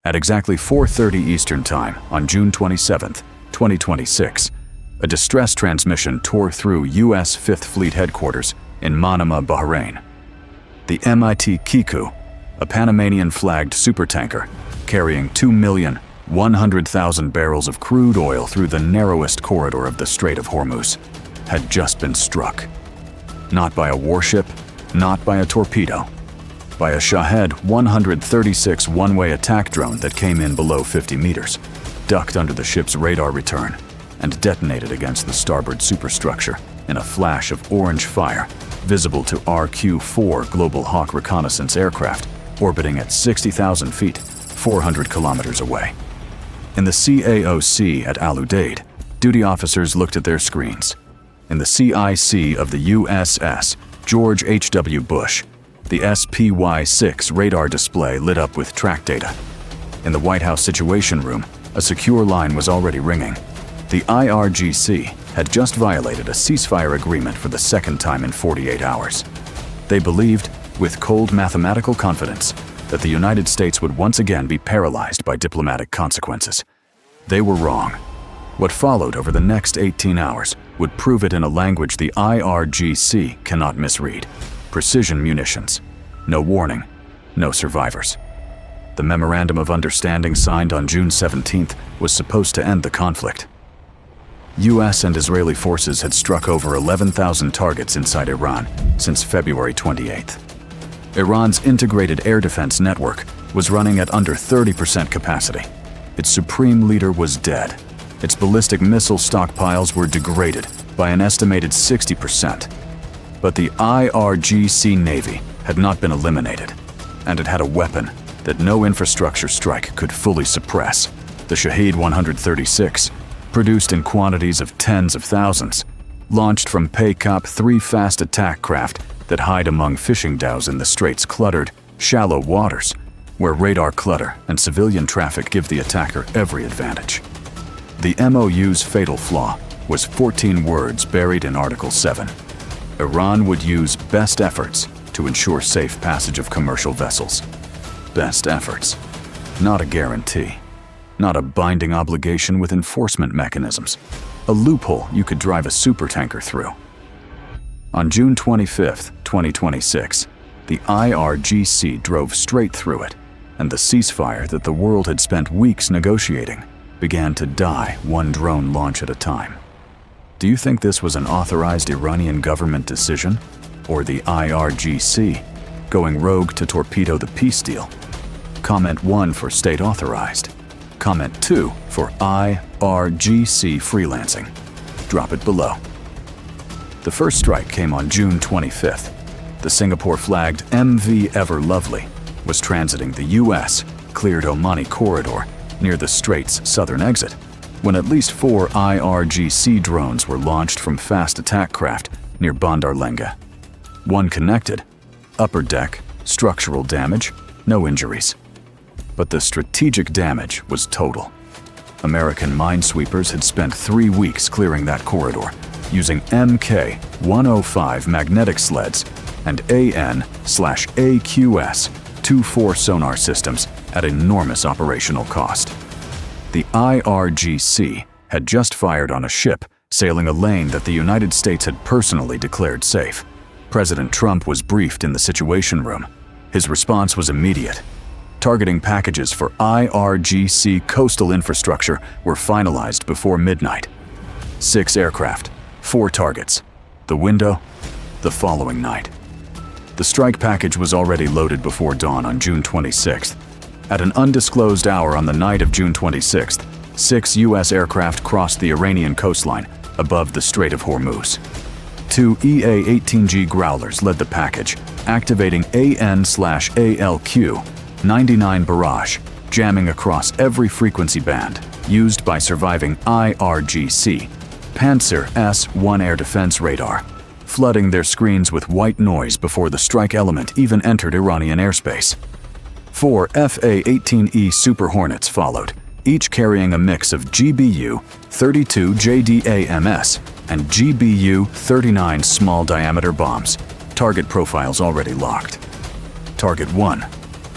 At exactly 4:30 Eastern Time on June 27, 2026, a distress transmission tore through U.S. Fifth Fleet headquarters in Manama, Bahrain. The MIT Kiku, a Panamanian-flagged supertanker carrying 2,100,000 barrels of crude oil through the narrowest corridor of the Strait of Hormuz, had just been struck. Not by a warship, not by a torpedo, by a Shahed 136 one-way attack drone that came in below 50 meters, ducked under the ship's radar return, and detonated against the starboard superstructure in a flash of orange fire visible to RQ-4 Global Hawk reconnaissance aircraft orbiting at 60,000 feet, 400 kilometers away. In the CAOC at Al Udeid, duty officers looked at their screens. In the CIC of the USS George H.W. Bush, the SPY-6 radar display lit up with track data. In the White House Situation Room, a secure line was already ringing. The IRGC had just violated a ceasefire agreement for the second time in 48 hours. They believed, with cold mathematical confidence, that the United States would once again be paralyzed by diplomatic consequences. They were wrong. What followed over the next 18 hours would prove it in a language the IRGC cannot misread. Precision munitions. No warning. No survivors. The Memorandum of Understanding signed on June 17th was supposed to end the conflict. U.S. and Israeli forces had struck over 11,000 targets inside Iran since February 28th. Iran's integrated air defense network was running at under 30% capacity. Its supreme leader was dead. Its ballistic missile stockpiles were degraded by an estimated 60%. But the IRGC Navy had not been eliminated, and it had a weapon that no infrastructure strike could fully suppress: the Shahed 136, produced in quantities of tens of thousands, launched from PACOP 3 fast attack craft that hide among fishing dhows in the strait's cluttered, shallow waters, where radar clutter and civilian traffic give the attacker every advantage. The MOU's fatal flaw was 14 words buried in Article 7. Iran would use best efforts to ensure safe passage of commercial vessels. Best efforts. Not a guarantee. Not a binding obligation with enforcement mechanisms. A loophole you could drive a supertanker through. On June 25, 2026, the IRGC drove straight through it, and the ceasefire that the world had spent weeks negotiating began to die one drone launch at a time. Do you think this was an authorized Iranian government decision, or the IRGC going rogue to torpedo the peace deal? Comment 1 for state authorized. Comment 2 for IRGC freelancing. Drop it below. The first strike came on June 25th. The Singapore-flagged MV Ever Lovely was transiting the U.S. cleared Omani corridor near the strait's southern exit, when at least 4 IRGC drones were launched from fast attack craft near Bandar Lenga. One connected. Upper deck, structural damage, no injuries. But the strategic damage was total. American minesweepers had spent 3 weeks clearing that corridor, using MK-105 magnetic sleds and AN/AQS-24 sonar systems at enormous operational cost. The IRGC had just fired on a ship sailing a lane that the United States had personally declared safe. President Trump was briefed in the Situation Room. His response was immediate. Targeting packages for IRGC coastal infrastructure were finalized before midnight. 6 aircraft, 4 targets. The window, the following night. The strike package was already loaded before dawn on June 26th. At an undisclosed hour on the night of June 26th, 6 U.S. aircraft crossed the Iranian coastline above the Strait of Hormuz. 2 EA-18G Growlers led the package, activating AN/ALQ-99 barrage, jamming across every frequency band used by surviving IRGC Panzer S-1 air defense radar, flooding their screens with white noise before the strike element even entered Iranian airspace. 4 FA-18E Super Hornets followed, each carrying a mix of GBU-32 JDAMS and GBU-39 small-diameter bombs, target profiles already locked. Target 1,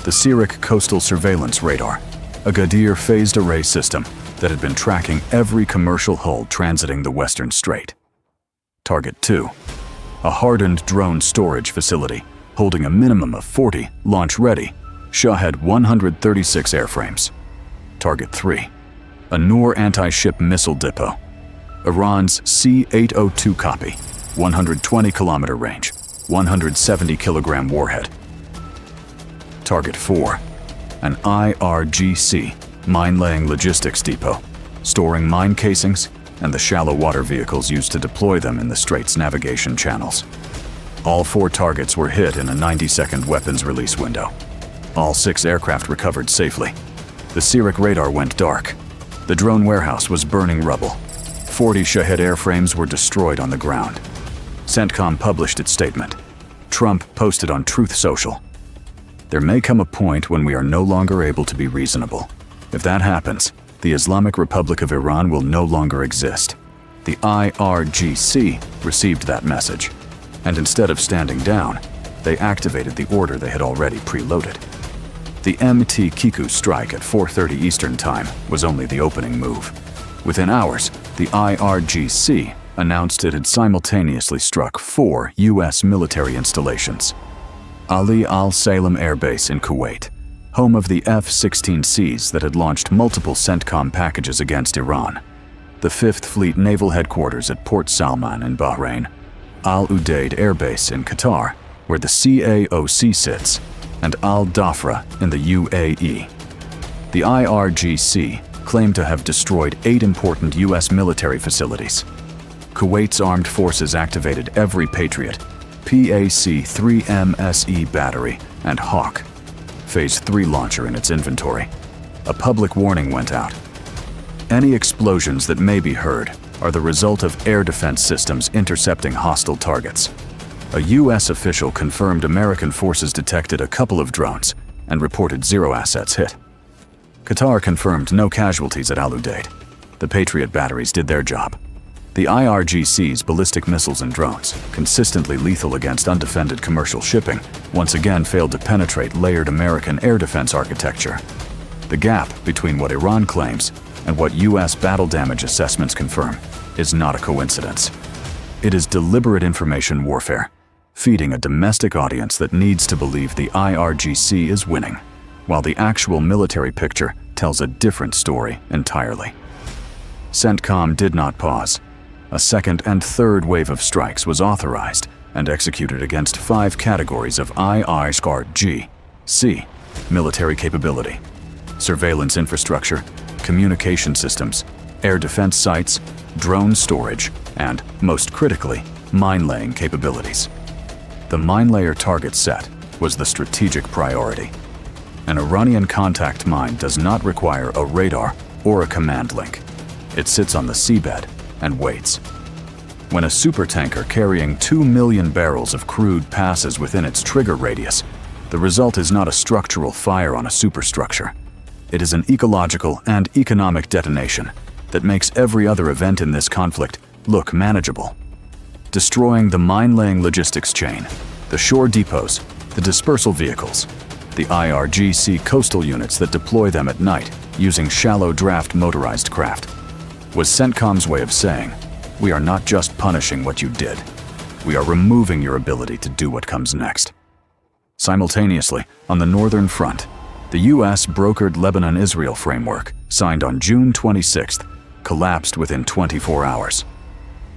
the Syriac Coastal Surveillance Radar, a Gadir phased array system that had been tracking every commercial hull transiting the Western Strait. Target 2, a hardened drone storage facility holding a minimum of 40 launch-ready Shahed 136 airframes. Target 3, a Noor anti-ship missile depot, Iran's C-802 copy, 120-kilometer range, 170-kilogram warhead. Target 4, an IRGC mine-laying logistics depot, storing mine casings and the shallow water vehicles used to deploy them in the Strait's navigation channels. All 4 targets were hit in a 90-second weapons release window. All 6 aircraft recovered safely. The Syriac radar went dark. The drone warehouse was burning rubble. 40 Shahed airframes were destroyed on the ground. CENTCOM published its statement. Trump posted on Truth Social. There may come a point when we are no longer able to be reasonable. If that happens, the Islamic Republic of Iran will no longer exist. The IRGC received that message, and instead of standing down, they activated the order they had already preloaded. The MT Kiku strike at 4:30 Eastern Time was only the opening move. Within hours, the IRGC announced it had simultaneously struck 4 U.S. military installations. Ali Al Salem Air Base in Kuwait, home of the F-16Cs that had launched multiple CENTCOM packages against Iran. The 5th Fleet Naval Headquarters at Port Salman in Bahrain. Al Udeid Air Base in Qatar, where the CAOC sits, and Al Dhafra in the UAE. The IRGC claimed to have destroyed 8 important U.S. military facilities. Kuwait's armed forces activated every Patriot, PAC-3MSE battery, and Hawk Phase 3 launcher in its inventory. A public warning went out. Any explosions that may be heard are the result of air defense systems intercepting hostile targets. A U.S. official confirmed American forces detected a couple of drones and reported 0 assets hit. Qatar confirmed no casualties at Al Udeid. The Patriot batteries did their job. The IRGC's ballistic missiles and drones, consistently lethal against undefended commercial shipping, once again failed to penetrate layered American air defense architecture. The gap between what Iran claims and what U.S. battle damage assessments confirm is not a coincidence. It is deliberate information warfare, feeding a domestic audience that needs to believe the IRGC is winning, while the actual military picture tells a different story entirely. CENTCOM did not pause. A second and third wave of strikes was authorized and executed against 5 categories of IRGC military capability: surveillance infrastructure, communication systems, air defense sites, drone storage, and, most critically, mine-laying capabilities. The mine-layer target set was the strategic priority. An Iranian contact mine does not require a radar or a command link. It sits on the seabed and waits. When a supertanker carrying 2 million barrels of crude passes within its trigger radius, the result is not a structural fire on a superstructure. It is an ecological and economic detonation that makes every other event in this conflict look manageable. Destroying the mine-laying logistics chain, the shore depots, the dispersal vehicles, the IRGC coastal units that deploy them at night using shallow draft motorized craft, was CENTCOM's way of saying, we are not just punishing what you did, we are removing your ability to do what comes next. Simultaneously, on the northern front, the U.S. brokered Lebanon-Israel framework, signed on June 26th, collapsed within 24 hours.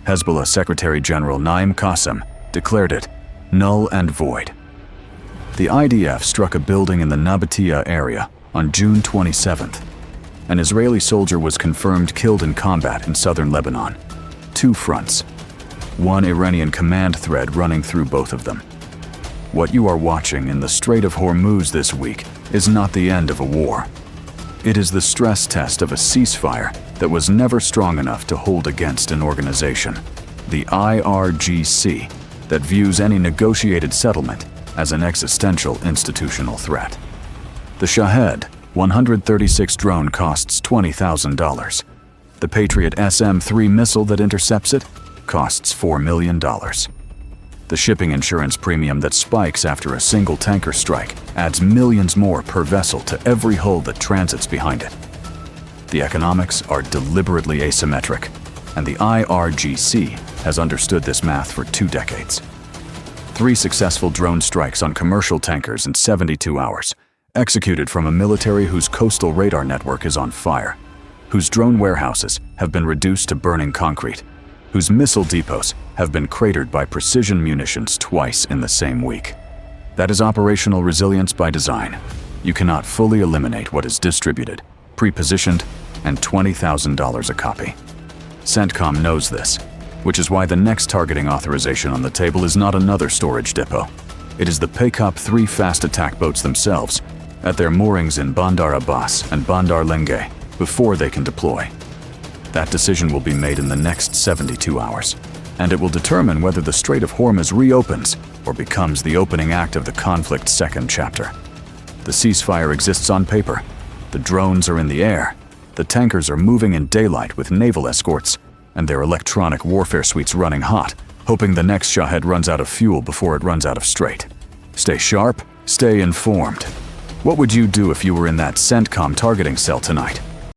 Hezbollah Secretary General Naim Qassem declared it null and void. The IDF struck a building in the Nabatea area on June 27th. An Israeli soldier was confirmed killed in combat in southern Lebanon. 2 fronts. One Iranian command thread running through both of them. What you are watching in the Strait of Hormuz this week is not the end of a war. It is the stress test of a ceasefire that was never strong enough to hold against an organization, the IRGC, that views any negotiated settlement as an existential institutional threat. The Shahed 136 drone costs $20,000. The Patriot SM-3 missile that intercepts it costs $4 million. The The shipping insurance premium that spikes after a single tanker strike adds millions more per vessel to every hull that transits behind it. The economics are deliberately asymmetric, and the IRGC has understood this math for 2 decades. 3 successful drone strikes on commercial tankers in 72 hours, executed from a military whose coastal radar network is on fire, whose drone warehouses have been reduced to burning concrete, whose missile depots have been cratered by precision munitions twice in the same week. That is operational resilience by design. You cannot fully eliminate what is distributed, pre-positioned, and $20,000 a copy. CENTCOM knows this, which is why the next targeting authorization on the table is not another storage depot. It is the PACOP 3 fast attack boats themselves, at their moorings in Bandar Abbas and Bandar Lenge, before they can deploy. That decision will be made in the next 72 hours, and it will determine whether the Strait of Hormuz reopens or becomes the opening act of the conflict's second chapter. The ceasefire exists on paper. The drones are in the air. The tankers are moving in daylight with naval escorts, and their electronic warfare suites running hot, hoping the next Shahed runs out of fuel before it runs out of Strait. Stay sharp, stay informed. What would you do if you were in that CENTCOM targeting cell tonight?